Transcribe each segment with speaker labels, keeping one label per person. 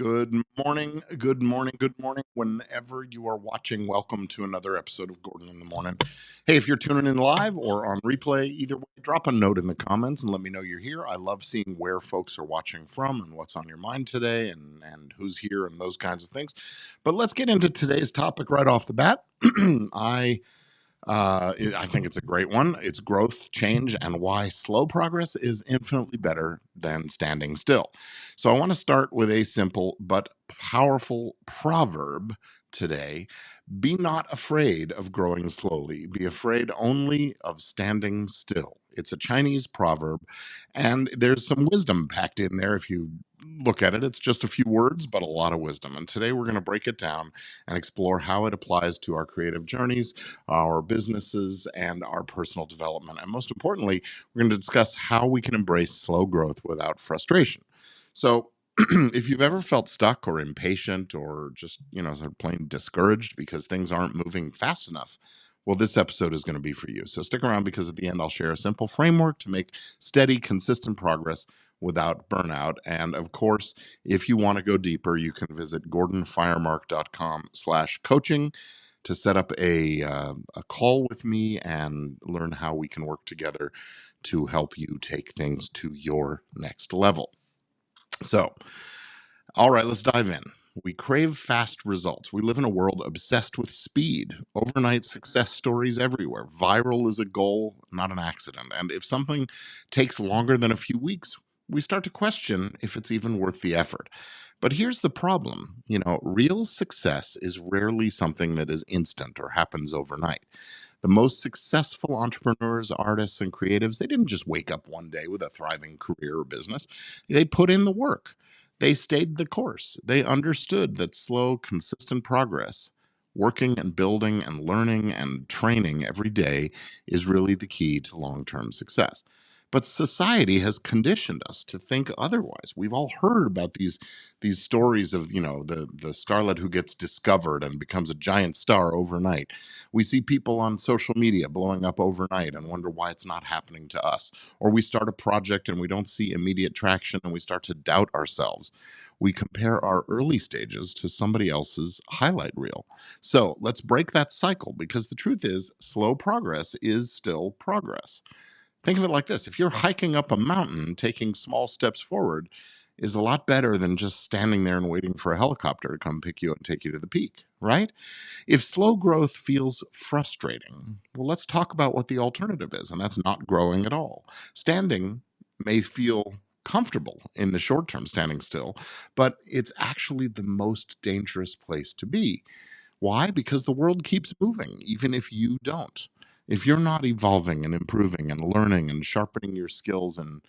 Speaker 1: Good morning, good morning, good morning. Whenever you are watching, welcome to another episode of Gordon in the Morning. Hey, if you're tuning in live or on replay, either way, drop a note in the comments and let me know you're here. I love seeing where folks are watching from and what's on your mind today and who's here and those kinds of things. But let's get into today's topic right off the bat. I think it's a great one. It's growth, change, and why slow progress is infinitely better than standing still. So I want to start with a simple but powerful proverb today. Be not afraid of growing slowly. Be afraid only of standing still. It's a Chinese proverb, and there's some wisdom packed in there. If you look at it, it's just a few words, but a lot of wisdom. And today we're going to break it down and explore how it applies to our creative journeys, our businesses, and our personal development. And most importantly, we're going to discuss how we can embrace slow growth without frustration. So, if you've ever felt stuck or impatient or just, sort of plain discouraged because things aren't moving fast enough, well, this episode is going to be for you. So stick around because at the end, I'll share a simple framework to make steady, consistent progress without burnout. And of course, if you want to go deeper, you can visit gordonfiremark.com/coaching to set up a call with me and learn how we can work together to help you take things to your next level. So, all right, let's dive in. We crave fast results. We live in a world obsessed with speed. Overnight success stories everywhere. Viral is a goal, not an accident. And if something takes longer than a few weeks, we start to question if it's even worth the effort. But here's the problem. Real success is rarely something that is instant or happens overnight. The most successful entrepreneurs, artists, and creatives, they didn't just wake up one day with a thriving career or business. They put in the work. They stayed the course. They understood that slow, consistent progress, working and building and learning and training every day, is really the key to long-term success. But society has conditioned us to think otherwise. We've all heard about these stories of, the starlet who gets discovered and becomes a giant star overnight. We see people on social media blowing up overnight and wonder why it's not happening to us. Or we start a project and we don't see immediate traction and we start to doubt ourselves. We compare our early stages to somebody else's highlight reel. So let's break that cycle because the truth is, slow progress is still progress. Think of it like this. If you're hiking up a mountain, taking small steps forward is a lot better than just standing there and waiting for a helicopter to come pick you up and take you to the peak, right? If slow growth feels frustrating, well, let's talk about what the alternative is, and that's not growing at all. Standing may feel comfortable in the short term, standing still, but it's actually the most dangerous place to be. Why? Because the world keeps moving, even if you don't. If you're not evolving and improving and learning and sharpening your skills and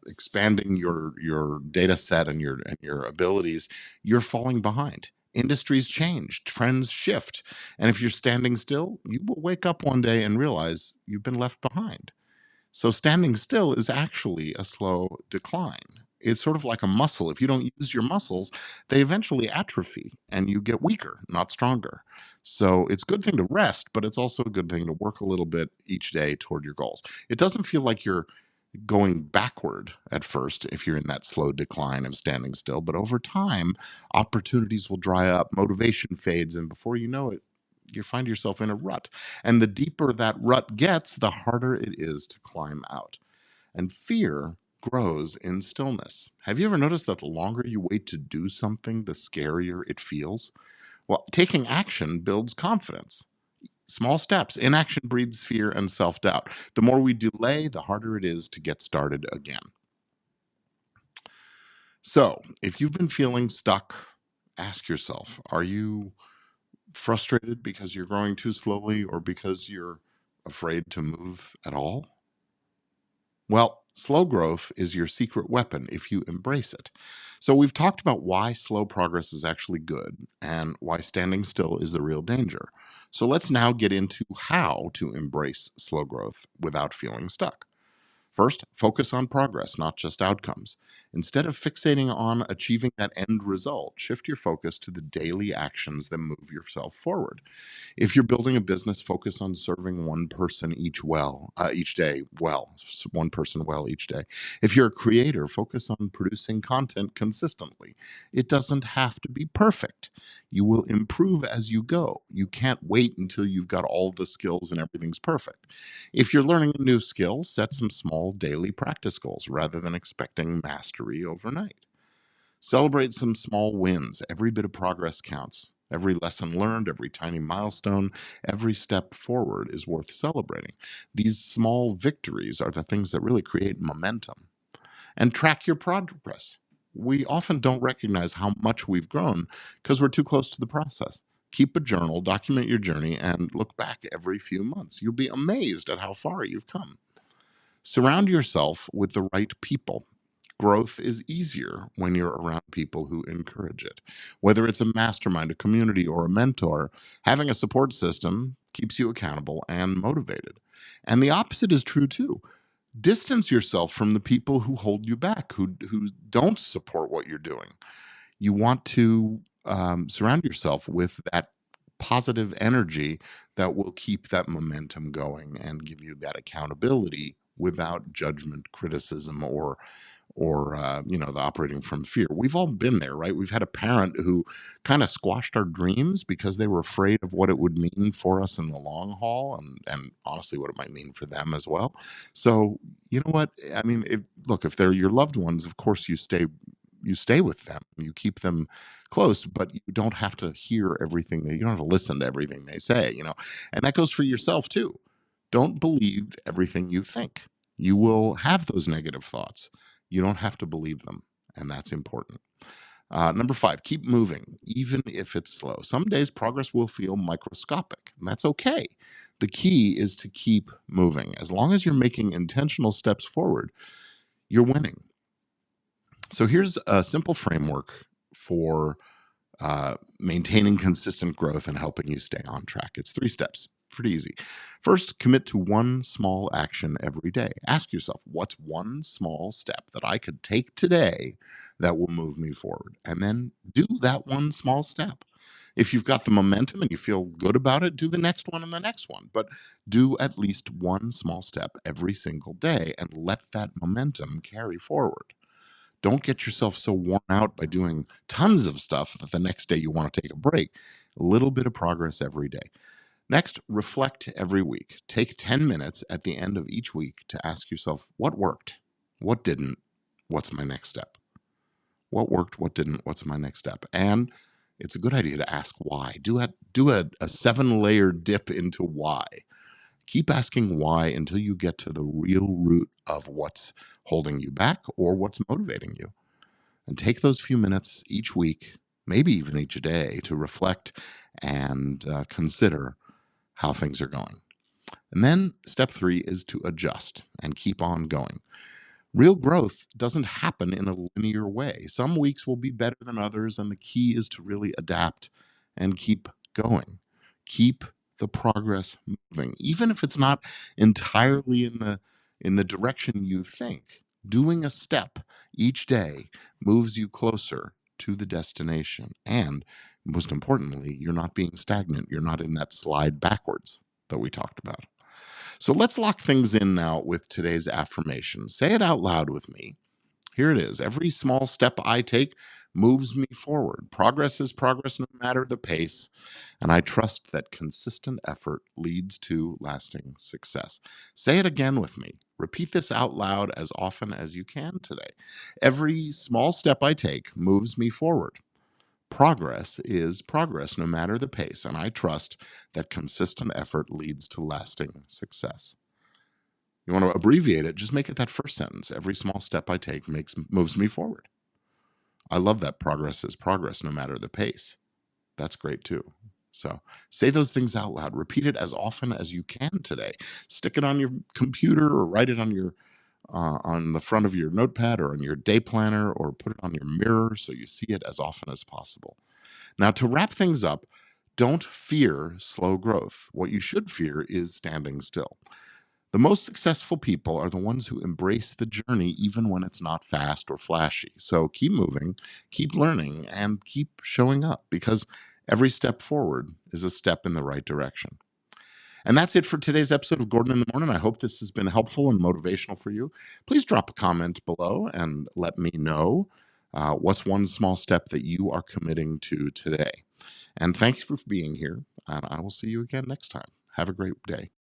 Speaker 1: expanding your data set and your abilities, you're falling behind. Industries change, trends shift, and if you're standing still, you will wake up one day and realize you've been left behind. So standing still is actually a slow decline. It's sort of like a muscle. If you don't use your muscles, they eventually atrophy and you get weaker, not stronger. So it's a good thing to rest, but it's also a good thing to work a little bit each day toward your goals. It doesn't feel like you're going backward at first if you're in that slow decline of standing still, but over time, opportunities will dry up, motivation fades, and before you know it, you find yourself in a rut. And the deeper that rut gets, the harder it is to climb out. And fear grows in stillness. Have you ever noticed that the longer you wait to do something, the scarier it feels? Well, taking action builds confidence. Small steps. Inaction breeds fear and self-doubt. The more we delay, the harder it is to get started again. So, if you've been feeling stuck, ask yourself, are you frustrated because you're growing too slowly or because you're afraid to move at all? Well, slow growth is your secret weapon if you embrace it. So we've talked about why slow progress is actually good and why standing still is the real danger. So let's now get into how to embrace slow growth without feeling stuck. First, focus on progress, not just outcomes. Instead of fixating on achieving that end result, shift your focus to the daily actions that move yourself forward. If you're building a business, focus on serving one person each day one person well each day. If you're a creator, focus on producing content consistently. It doesn't have to be perfect. You will improve as you go. You can't wait until you've got all the skills and everything's perfect. If you're learning a new skill, set some small daily practice goals rather than expecting mastery overnight. Celebrate some small wins. Every bit of progress counts. Every lesson learned, every tiny milestone, every step forward is worth celebrating. These small victories are the things that really create momentum. And track your progress. We often don't recognize how much we've grown because we're too close to the process. Keep a journal, document your journey, and look back every few months. You'll be amazed at how far you've come. Surround yourself with the right people. Growth is easier when you're around people who encourage it. Whether it's a mastermind, a community, or a mentor, having a support system keeps you accountable and motivated. And the opposite is true too. Distance yourself from the people who hold you back, who don't support what you're doing. You want to surround yourself with that positive energy that will keep that momentum going and give you that accountability without judgment, criticism, or the operating from fear. We've all been there, right? We've had a parent who kind of squashed our dreams because they were afraid of what it would mean for us in the long haul, and honestly what it might mean for them as well. So you know what I mean, if they're your loved ones, of course you stay with them, you keep them close, but you don't have to hear everything you don't have to listen to everything they say. And that goes for yourself too. Don't believe everything you think. You will have those negative thoughts. You don't have to believe them, and that's important. Number 5, keep moving, even if it's slow. Some days progress will feel microscopic, and that's okay. The key is to keep moving. As long as you're making intentional steps forward, you're winning. So here's a simple framework for maintaining consistent growth and helping you stay on track. It's 3 steps. Pretty easy. First, commit to one small action every day. Ask yourself, what's one small step that I could take today that will move me forward? And then do that one small step. If you've got the momentum and you feel good about it, do the next one and the next one. But do at least one small step every single day and let that momentum carry forward. Don't get yourself so worn out by doing tons of stuff that the next day you want to take a break. A little bit of progress every day. Next, reflect every week. Take 10 minutes at the end of each week to ask yourself, what worked? What didn't? What's my next step? What worked? What didn't? What's my next step? And it's a good idea to ask why. Do a 7-layer dip into why. Keep asking why until you get to the real root of what's holding you back or what's motivating you. And take those few minutes each week, maybe even each day, to reflect and consider how things are going. And then step 3 is to adjust and keep on going. Real growth doesn't happen in a linear way. Some weeks will be better than others, and the key is to really adapt and keep going. Keep the progress moving, even if it's not entirely in the direction you think. Doing a step each day moves you closer to the destination, and most importantly, you're not being stagnant. You're not in that slide backwards that we talked about. So let's lock things in now with today's affirmation. Say it out loud with me. Here it is. Every small step I take moves me forward. Progress is progress no matter the pace. And I trust that consistent effort leads to lasting success. Say it again with me. Repeat this out loud as often as you can today. Every small step I take moves me forward. Progress is progress no matter the pace, and I trust that consistent effort leads to lasting success. You want to abbreviate it, just make it that first sentence. Every small step I take moves me forward. I love that progress is progress no matter the pace. That's great too. So say those things out loud. Repeat it as often as you can today. Stick it on your computer or write it on the front of your notepad or on your day planner, or put it on your mirror so you see it as often as possible. Now, to wrap things up, don't fear slow growth. What you should fear is standing still. The most successful people are the ones who embrace the journey even when it's not fast or flashy. So keep moving, keep learning, and keep showing up, because every step forward is a step in the right direction. And that's it for today's episode of Gordon in the Morning. I hope this has been helpful and motivational for you. Please drop a comment below and let me know what's one small step that you are committing to today. And thanks for being here. And I will see you again next time. Have a great day.